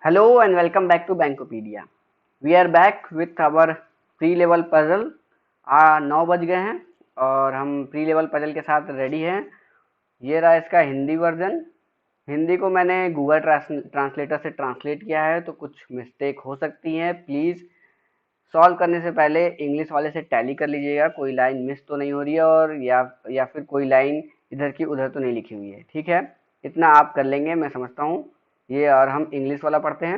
Hello and welcome back to Bankopedia. We are back with our pre level puzzle. 9 बज गए हैं और हम प्री लेवल पजल के साथ रेडी हैं। ये रहा इसका हिंदी वर्जन। हिंदी को मैंने गूगल ट्रांसलेटर से ट्रांसलेट किया है, तो कुछ मिस्टेक हो सकती हैं। प्लीज़ सॉल्व करने से पहले इंग्लिश वाले से टैली कर लीजिएगा, कोई लाइन मिस तो नहीं हो रही है और या फिर कोई लाइन इधर की उधर तो नहीं लिखी हुई है। ठीक है, इतना आप कर लेंगे मैं समझता हूँ ये। और हम इंग्लिश वाला पढ़ते हैं।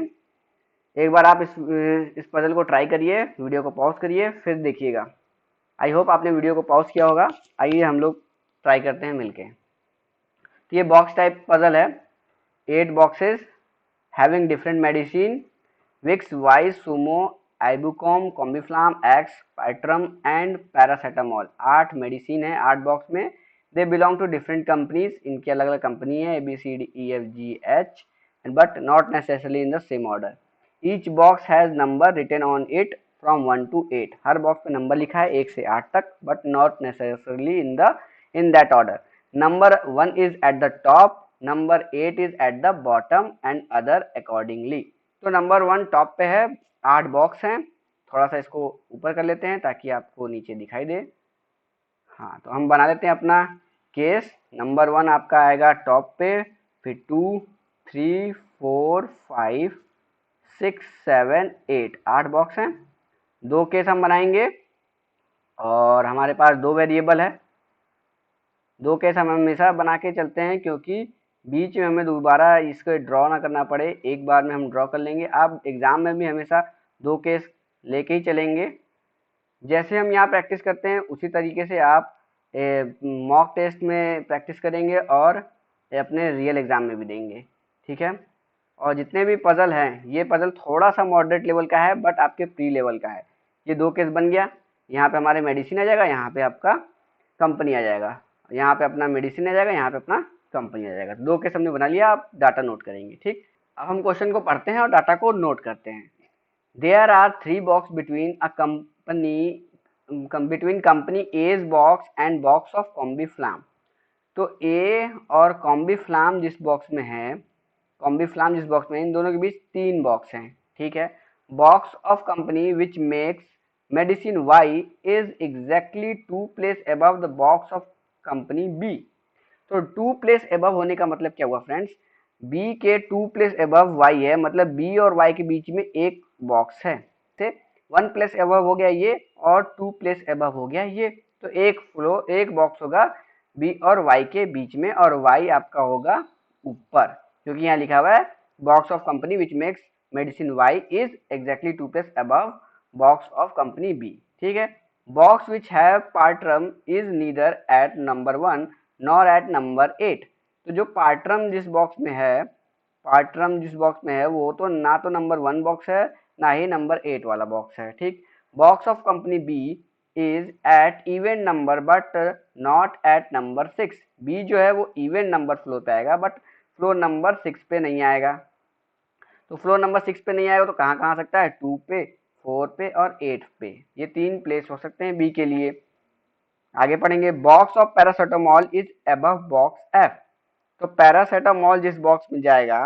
एक बार आप इस पजल को ट्राई करिए, वीडियो को पॉज करिए फिर देखिएगा। आई होप आपने वीडियो को पॉज किया होगा। आइए हम लोग ट्राई करते हैं मिलके। तो ये बॉक्स टाइप पजल है। 8 boxes having different medicine Vicks Y Sumo आइबुकॉम कॉम्बिफ्लाम एक्स पाइट्रम एंड पैरासीटामोल। 8 मेडिसिन है 8 बॉक्स में। They belong to different companies. इनकी अलग अलग कंपनी है ABCDEFGH but not necessarily in the same order. Each box has number written on it from 1 to 8। हर box पे नंबर लिखा है 1 से 8 तक, but not necessarily in that order. Number 1 is at the top, number 8 is at the bottom and other accordingly. तो number 1 top पे है, 8 box हैं। थोड़ा सा इसको ऊपर कर लेते हैं ताकि आपको नीचे दिखाई दे। हाँ, तो हम बना लेते हैं अपना केस। नंबर 1 आपका आएगा टॉप पे, फिर 2 3 4 5 6 7 8। 8 बॉक्स हैं। 2 केस हम बनाएंगे और हमारे पास 2 वेरिएबल है। 2 केस हम हमेशा बना के चलते हैं क्योंकि बीच में हमें दोबारा इसको ड्रॉ ना करना पड़े, एक बार में हम ड्रॉ कर लेंगे। आप एग्ज़ाम में भी हमेशा 2 केस लेके ही चलेंगे। जैसे हम यहाँ प्रैक्टिस करते हैं उसी तरीके से आप मॉक टेस्ट में प्रैक्टिस करेंगे और अपने रियल एग्ज़ाम में भी देंगे। ठीक है, और जितने भी पज़ल हैं, ये पज़ल थोड़ा सा मॉडरेट लेवल का है बट आपके प्री लेवल का है। ये 2 केस बन गया। यहाँ पे हमारे मेडिसिन आ जाएगा, यहाँ पे आपका कंपनी आ जाएगा। यहाँ पे अपना मेडिसिन आ जाएगा, यहाँ पे अपना कंपनी आ जाएगा। 2 केस हमने बना लिया, आप डाटा नोट करेंगे। ठीक, अब हम क्वेश्चन को पढ़ते हैं और डाटा को नोट करते हैं। There are 3 box between company A's box and box of Combiflam। तो A और कॉम्बीफ्लाम जिस बॉक्स में है, कॉम्बीफ्लाम जिस बॉक्स में है, इन दोनों के बीच 3 बॉक्स हैं। ठीक है, box of company which makes medicine Y is exactly 2 place above the box of company B. तो 2 प्लेस अबव होने का मतलब क्या हुआ फ्रेंड्स? बी के 2 प्लेस अबव वाई है, मतलब बी और वाई के बीच में एक बॉक्स है। से 1 प्लेस अबव हो गया ये और 2 प्लेस अबव हो गया ये। तो एक बॉक्स होगा बी और वाई के बीच में और वाई आपका होगा ऊपर, क्योंकि यहाँ लिखा हुआ है box of company which makes medicine Y is exactly 2 place above box of company B. ठीक है, बॉक्स विच हैव पार्ट्रम is neither at number 1 nor at number 8। तो जो पार्ट्रम जिस बॉक्स में है, पार्ट्रम जिस बॉक्स में है वो तो ना तो नंबर 1 बॉक्स है ना ही नंबर 8 वाला बॉक्स है। ठीक, box of company B is at even number but not at number 6। B जो है वो इवन नंबर फ्लोर पे आएगा बट फ्लोर नंबर 6 पे नहीं आएगा। तो फ्लोर नंबर 6 पे नहीं आएगा तो कहाँ कहाँ आ सकता है? 2 पे, 4 पे और 8 पे। ये 3 प्लेस हो सकते हैं बी के लिए। आगे पढ़ेंगे, box of paracetamol is above box F. तो पैरासीटामोल जिस बॉक्स में जाएगा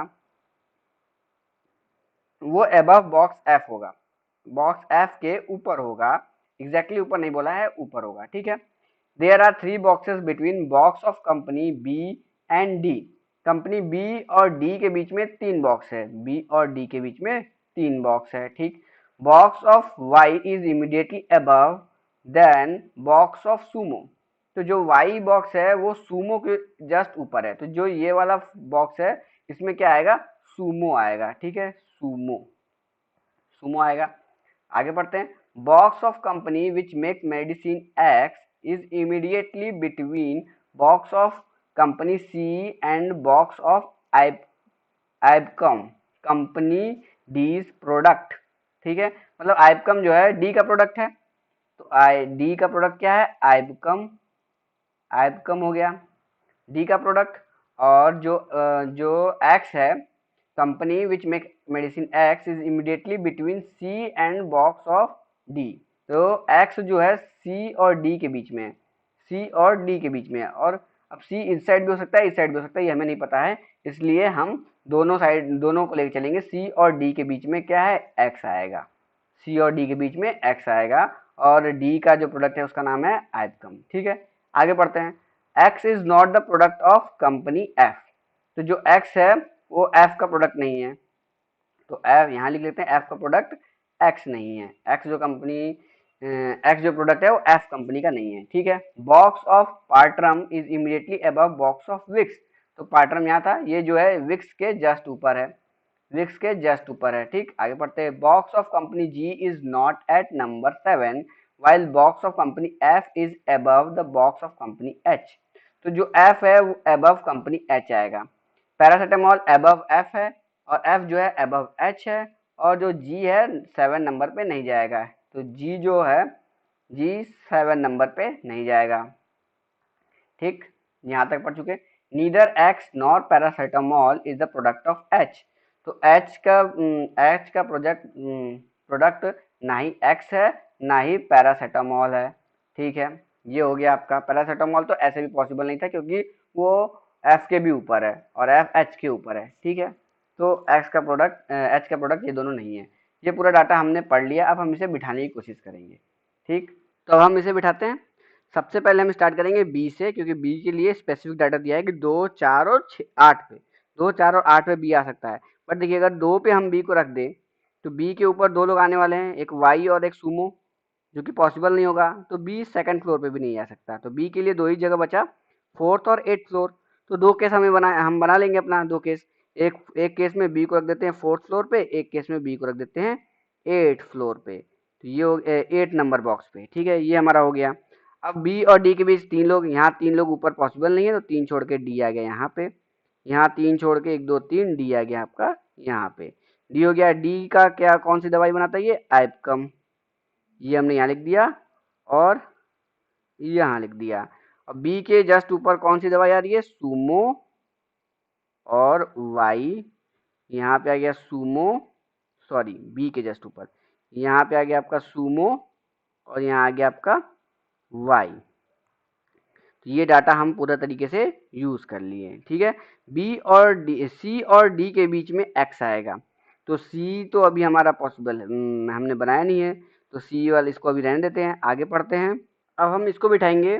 वो अबव बॉक्स एफ होगा, बॉक्स एफ के ऊपर होगा। एग्जैक्टली ऊपर नहीं बोला है, ऊपर होगा। ठीक है, there are 3 boxes between box of company B and D. Company B और डी के बीच में 3 बॉक्स है, बी और डी के बीच में 3 बॉक्स है। ठीक, box of Y is immediately above then box of Sumo. तो जो वाई बॉक्स है वो सुमो के जस्ट ऊपर है। तो जो ये वाला बॉक्स है इसमें क्या आएगा? सुमो आएगा। ठीक है, सुमो, सुमो आएगा। आगे बढ़ते हैं, box of company which make medicine X is immediately between box of company C and box of आइबकम कंपनी डीज प्रोडक्ट। ठीक है, मतलब आइबकम जो है डी का प्रोडक्ट है, तो डी का प्रोडक्ट क्या है? आइबकम। आइबकम हो गया डी का प्रोडक्ट। और जो एक्स है, company which make medicine X is immediately between C and box of D. तो एक्स जो है सी और डी के बीच में है, सी और डी के बीच में है। और अब सी इस साइड भी हो सकता है, इस साइड भी हो सकता है, ये हमें नहीं पता है, इसलिए हम दोनों को लेके चलेंगे, सी और डी के बीच में क्या है, एक्स आएगा, सी और डी के बीच में एक्स आएगा, और डी का जो प्रोडक्ट है उसका नाम है आइपकम। ठीक है, आगे पढ़ते हैं। X is not the product of company F. तो जो एक्स है वो एफ का प्रोडक्ट नहीं है, तो एफ यहाँ लिख लेते हैं, एफ का प्रोडक्ट एक्स नहीं है, एक्स जो प्रोडक्ट है वो एफ कंपनी का नहीं है। ठीक है, बॉक्स ऑफ पार्ट्रम is immediately above box of Vicks. तो पार्ट्रम यहाँ था, ये जो है विक्स के जस्ट ऊपर है, विक्स के जस्ट ऊपर है। ठीक, आगे पढ़ते हैं। Box of company G is not at number 7 while box of company F is above the box of company H. तो जो एफ है वो above कंपनी एच आएगा, पैरासीटामोल above एफ है और एफ जो है above एच है, और जो जी है 7 नंबर पे नहीं जाएगा, तो जी जो है जी 7 नंबर पे नहीं जाएगा। ठीक, यहाँ तक पढ़ चुके। Neither x nor paracetamol is the product of H. तो एच का प्रोडक्ट ना ही एक्स है ना ही पैरासीटामोल है। ठीक है, ये हो गया आपका। पैरासीटामोल तो ऐसे भी पॉसिबल नहीं था क्योंकि वो एफ के भी ऊपर है और एफ एच के ऊपर है। ठीक है, तो एच का प्रोडक्ट ये दोनों नहीं है। ये पूरा डाटा हमने पढ़ लिया, अब हम इसे बिठाने की कोशिश करेंगे। ठीक, तो अब हम इसे बिठाते हैं। सबसे पहले हम स्टार्ट करेंगे बी से, क्योंकि बी के लिए स्पेसिफिक डाटा दिया है कि 2, 4 और 8 पे, 2, 4 और 8 पे बी आ सकता है। बट देखिए अगर 2 पे हम बी को रख दें तो बी के ऊपर 2 लोग आने वाले हैं, एक वाई और एक सुमो, जो कि पॉसिबल नहीं होगा। तो बी सेकंड फ्लोर पे भी नहीं आ सकता, तो बी के लिए 2 ही जगह बचा, 4th और 8th फ्लोर। तो 2 केस हम बना लेंगे अपना 2 केस। एक केस में बी को रख देते हैं 4th फ्लोर पे, एक केस में बी को रख देते हैं 8th फ्लोर पे, तो ये 8 नंबर बॉक्स पे। ठीक है, ये हमारा हो गया। अब बी और डी के बीच 3 लोग, यहाँ 3 लोग ऊपर पॉसिबल नहीं है, तो 3 छोड़ के डी आ गया यहाँ पे, यहाँ 3 छोड़ के 1, 2, 3 डी आ गया आपका यहाँ पे। डी हो गया। डी का क्या, कौन सी दवाई बनाता है ये, आइपकम, ये हमने यहाँ लिख दिया और यहाँ लिख दिया। और बी के जस्ट ऊपर कौन सी दवाई आ रही है, सुमो और वाई, यहाँ पे आ गया सुमो, सॉरी बी के जस्ट ऊपर यहाँ पे आ गया आपका सुमो और यहाँ आ गया आपका वाई। तो ये डाटा हम पूरा तरीके से यूज कर लिए। ठीक है, बी और डी, सी और डी के बीच में एक्स आएगा, तो सी तो अभी हमारा पॉसिबल हमने बनाया नहीं है, तो सी वाले इसको अभी रहने देते हैं, आगे पढ़ते हैं। अब हम इसको बिठाएंगे,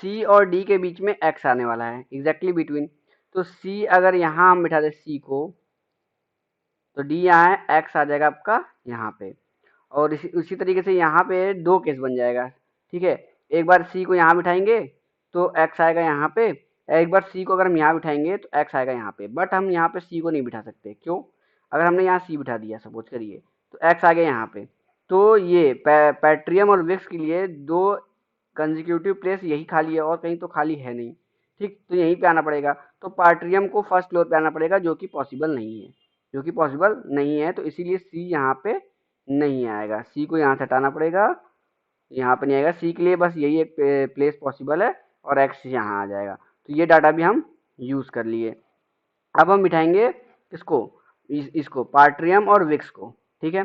सी और डी के बीच में एक्स आने वाला है, एग्जैक्टली बिटवीन। तो सी अगर यहाँ हम बिठा दें सी को, तो डी यहाँ है, एक्स आ जाएगा आपका यहाँ पे। और उसी तरीके से यहाँ पे 2 केस बन जाएगा। ठीक है, एक बार सी को यहाँ बिठाएंगे तो एक्स आएगा यहाँ पे, एक बार सी को अगर हम यहाँ बिठाएंगे तो एक्स आएगा यहाँ पे। बट हम यहाँ पे सी को नहीं बिठा सकते, क्यों, अगर हमने यहाँ सी बिठा दिया सपोज करिए तो एक्स आ गया यहाँ पे, तो ये पैट्रियम और विक्स के लिए 2 कंजिक्यूटिव प्लेस यही खाली है और कहीं तो खाली है नहीं। ठीक, तो यहीं पे आना पड़ेगा, तो पार्ट्रियम को फर्स्ट फ्लोर पे आना पड़ेगा, जो कि पॉसिबल नहीं है, तो इसीलिए सी यहाँ पे नहीं आएगा, सी को यहाँ से हटाना पड़ेगा, यहाँ पे नहीं आएगा। सी के लिए बस यही एक प्लेस पॉसिबल है और एक्स यहाँ आ जाएगा। तो ये डाटा भी हम यूज़ कर लिए। अब हम बिठाएंगे इसको इसको पार्ट्रियम और विक्स को। ठीक है,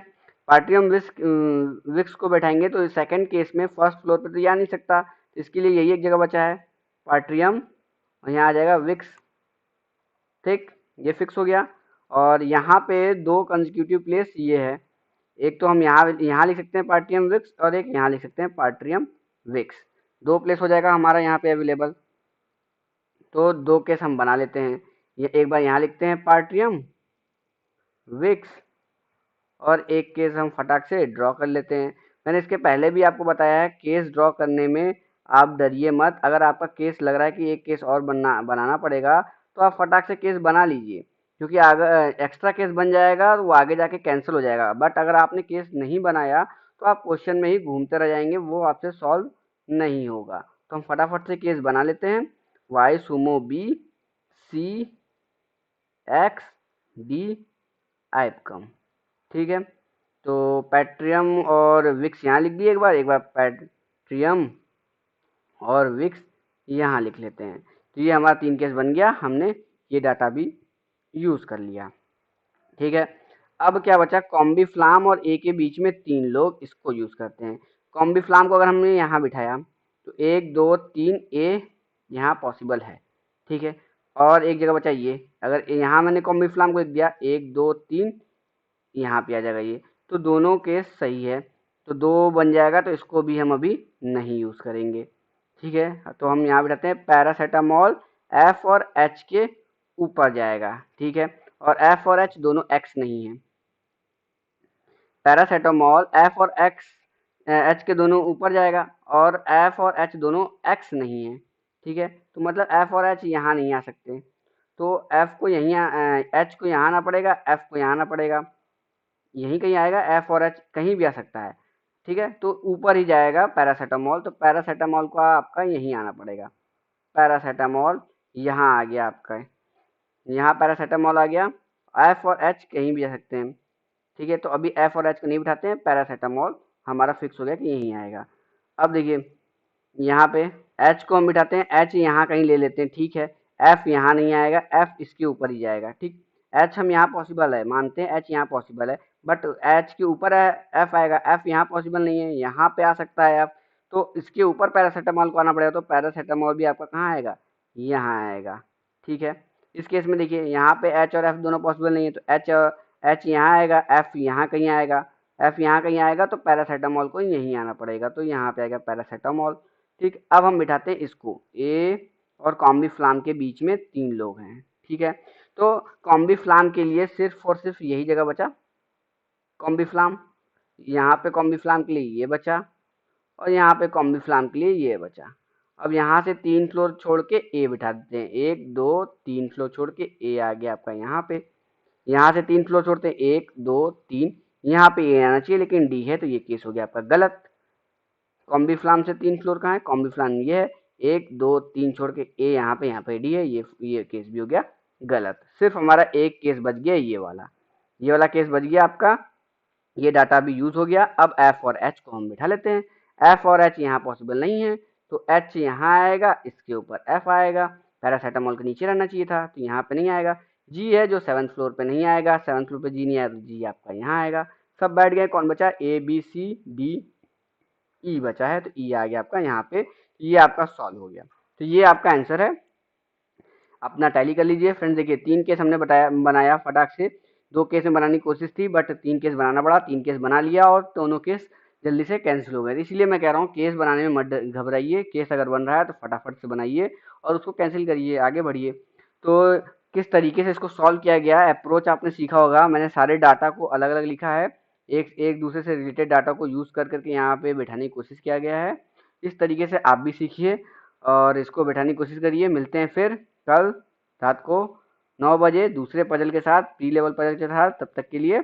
पार्ट्रियम विक्स को बैठाएंगे तो सेकंड केस में फर्स्ट फ्लोर पे तो जा नहीं सकता, तो इसके लिए यही एक जगह बचा है, पार्ट्रियम, और यहाँ आ जाएगा विक्स। ठीक, ये फिक्स हो गया। और यहाँ पे 2 कंजिक्यूटिव प्लेस ये है, एक तो हम यहाँ लिख सकते हैं पार्ट्रियम विक्स और एक यहाँ लिख सकते हैं पार्ट्रियम विक्स, 2 प्लेस हो जाएगा हमारा यहाँ पे अवेलेबल। तो 2 केस हम बना लेते हैं, ये एक बार यहाँ लिखते हैं पार्ट्रियम विक्स और एक केस हम फटाक से ड्रॉ कर लेते हैं। मैंने इसके पहले भी आपको बताया है, केस ड्रॉ करने में आप डरिए मत। अगर आपका केस लग रहा है कि एक केस और बनाना पड़ेगा तो आप फटाक से केस बना लीजिए, क्योंकि अगर एक्स्ट्रा केस बन जाएगा तो वो आगे जाके कैंसिल हो जाएगा। बट अगर आपने केस नहीं बनाया तो आप क्वेश्चन में ही घूमते रह जाएंगे, वो आपसे सॉल्व नहीं होगा। तो हम फटाफट से केस बना लेते हैं, वाई सुमो बी, सी एक्स, डी आइपकम। ठीक है, तो पैट्रियम और विक्स यहाँ लिख दिए, एक बार पैट्रियम और विक्स यहाँ लिख लेते हैं। तो ये हमारा 3 केस बन गया, हमने ये डाटा भी यूज़ कर लिया। ठीक है, अब क्या बचा, कॉम्बीफ्लाम और ए के बीच में 3 लोग, इसको यूज़ करते हैं। कॉम्बीफ्लाम को अगर हमने यहाँ बिठाया तो 1, 2, 3 ए यहाँ पॉसिबल है। ठीक है, और एक जगह बचा ये, अगर यहाँ मैंने कॉम्बी फ्लाम को लिख दिया 1 2 3, यहाँ पे आ जाएगा ये, तो दोनों केस सही है, तो 2 बन जाएगा, तो इसको भी हम अभी नहीं यूज़ करेंगे। ठीक है, तो हम यहाँ बैठाते हैं पैरासीटामोल एफ और एच के ऊपर जाएगा। ठीक है, और एफ और एच दोनों एक्स नहीं है। पैरासीटामोल एफ और एक्स एच के दोनों ऊपर जाएगा, और एफ और एच दोनों एक्स नहीं है। ठीक है, तो मतलब एफ और एच यहाँ नहीं आ सकते, तो एफ को यहीं एच को यहाँ आना पड़ेगा, एफ को यहाँ आना पड़ेगा, यहीं कहीं आएगा, एफ और एच कहीं भी आ सकता है। ठीक है, तो ऊपर ही जाएगा पैरासीटामोल, तो पैरासीटामोल को आपका यहीं आना पड़ेगा। पैरासीटामोल यहाँ आ गया आपका, यहाँ पैरासीटामोल आ गया, एफ और एच कहीं भी आ सकते हैं। ठीक है, तो अभी एफ और एच को नहीं बिठाते हैं, पैरासीटामोल हमारा फिक्स हो गया कि यहीं आएगा। अब देखिए यहाँ पे एच को हम बिठाते हैं, एच यहाँ कहीं ले लेते हैं। ठीक है, एफ यहाँ नहीं आएगा, एफ इसके ऊपर ही जाएगा। ठीक, एच हम यहाँ पॉसिबल है, मानते हैं एच यहाँ पॉसिबल है, बट एच के ऊपर है एफ आएगा, एफ यहाँ पॉसिबल नहीं है, यहाँ पे आ सकता है एफ, तो इसके ऊपर पैरासीटामोल को आना पड़ेगा, तो पैरासीटामोल भी आपका कहाँ आएगा, यहाँ आएगा। ठीक है, इस केस में देखिए यहाँ पे एच और एफ दोनों पॉसिबल नहीं है, तो एच यहाँ आएगा, एफ यहाँ कहीं आएगा, एफ यहाँ कहीं आएगा, तो पैरासीटामोल को यहीं आना पड़ेगा, तो यहाँ पे आएगा पैरासीटामोल। ठीक, अब हम बिठाते हैं इसको, ए और कॉम्बीफ्लाम के बीच में 3 लोग हैं। ठीक है, तो कॉम्बीफ्लाम के लिए सिर्फ और सिर्फ यही जगह बचा, कॉम्बीफ्लाम, यहाँ पे कॉम्बीफ्लाम के लिए ये बचा, और यहाँ पे कॉम्बीफ्लाम के लिए ये बचा। अब यहाँ से 3 फ्लोर छोड़ के ए बिठा देते हैं, 1 2 3 फ्लोर छोड़ के ए आ गया आपका यहाँ पे। यहाँ से 3 फ्लोर छोड़ते हैं, 1 2 3, यहाँ पे ए आना चाहिए, लेकिन डी है, तो ये केस हो गया आपका गलत। कॉम्बीफ्लाम से 3 फ्लोर कहाँ है, कॉम्बीफ्लाम ये है, 1 2 3 छोड़ के ए यहाँ पे डी है, ये केस भी हो गया गलत। सिर्फ हमारा एक केस बच गया, ये वाला केस बच गया आपका, ये डाटा भी यूज हो गया। अब एफ और एच को हम बिठा लेते हैं, एफ और एच यहाँ पॉसिबल नहीं है, तो एच यहाँ आएगा, इसके ऊपर एफ आएगा, पैरासीटामोल के नीचे रहना चाहिए था, तो यहाँ पे नहीं आएगा। जी है जो 7th फ्लोर पे नहीं आएगा, 7th फ्लोर पे जी नहीं आया, तो जी आपका यहाँ आएगा। सब बैठ गए, कौन बचा, A B C D E बचा है, तो ई आ गया आपका यहाँ पे, ये आपका सॉल्व हो गया। तो ये आपका आंसर है, अपना टैली कर लीजिए फ्रेंड्स। देखिए 3 केस हमने बनाया फटाक से, 2 केस में बनाने की कोशिश थी, बट 3 केस बनाना पड़ा, 3 केस बना लिया, और दोनों केस जल्दी से कैंसिल हो गए। इसलिए मैं कह रहा हूँ केस बनाने में मत घबराइए, केस अगर बन रहा है तो फटाफट से बनाइए और उसको कैंसिल करिए, आगे बढ़िए। तो किस तरीके से इसको सॉल्व किया गया, अप्रोच आपने सीखा होगा, मैंने सारे डाटा को अलग अलग लिखा है, एक एक दूसरे से रिलेटेड डाटा को यूज़ कर करके यहाँ पे बैठाने की कोशिश किया गया है। इस तरीके से आप भी सीखिए और इसको बैठाने की कोशिश करिए। मिलते हैं फिर कल रात को 9 बजे दूसरे पजल के साथ, प्री लेवल पजल के साथ। तब तक के लिए